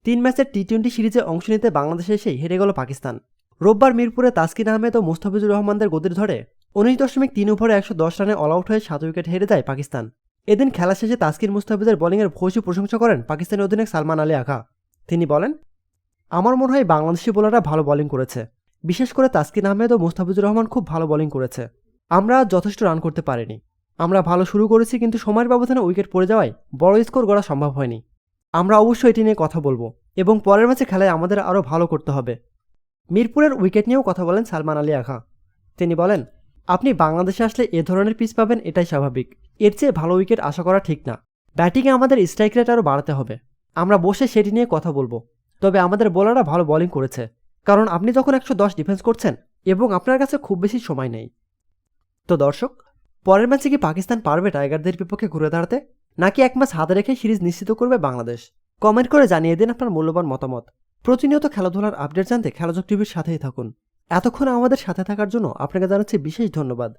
3 ম্যাচের টি-20 সিরিজে অংশ নিতে বাংলাদেশে এসেই হেরে গেল পাকিস্তান। রোববার মিরপুরে তাসকিন আহমেদ ও মুস্তাফিজুর রহমানদের গতির ধরে 19.3 ওভারে 110 রানে অল আউট হয়ে 7 উইকেট হেরে যায় পাকিস্তান। এদিন খেলা শেষে তাসকিন মুস্তাফিজের বোলিংয়ের ভূয়সী প্রশংসা করেন পাকিস্তানি অধিনায়ক সালমান আলী আগা। তিনি বলেন, আমার মনে হয় বাংলাদেশি বোলাররা ভালো বোলিং করেছে, বিশেষ করে তাসকিন আহমেদ ও মুস্তাফিজুর রহমান খুব ভালো বোলিং করেছে। আমরা যথেষ্ট রান করতে পারিনি। আমরা ভালো শুরু করেছি, কিন্তু সময়ের ব্যবধানে উইকেট পড়ে যাওয়ায় বড় স্কোর গড়া সম্ভব হয়নি। আমরা অবশ্যই এটি নিয়ে কথা বলবো এবং পরের ম্যাচে খেলায় আমাদের আরও ভালো করতে হবে। মিরপুরের উইকেট নিয়েও কথা বলেন সালমান আলী আগা। তিনি বলেন, আপনি বাংলাদেশে আসলে এ ধরনের পিচ পাবেন, এটাই স্বাভাবিক। এর চেয়ে ভালো উইকেট আশা করা ঠিক না। ব্যাটিংয়ে আমাদের স্ট্রাইক রেট আরও বাড়াতে হবে। আমরা বসে সেটি নিয়ে কথা বলবো। তবে আমাদের বোলাররা ভালো বোলিং করেছে, কারণ আপনি যখন 110 ডিফেন্স করছেন এবং আপনার কাছে খুব বেশি সময় নেই। তো দর্শক, পরের ম্যাচে কি পাকিস্তান পারবে টাইগারদের বিপক্ষে ঘুরে দাঁড়াতে, নাকি এক ম্যাচ হাতে রেখে সিরিজ নিশ্চিত করবে বাংলাদেশ? কমেন্ট করে জানিয়ে দিন আপনার মূল্যবান মতামত। প্রতিনিয়ত খেলাধুলার আপডেট জানতে খেলাযোগ টিভির সাথেই থাকুন। এতক্ষণ আমাদের সাথে থাকার জন্য আপনাকে জানাচ্ছি বিশেষ ধন্যবাদ।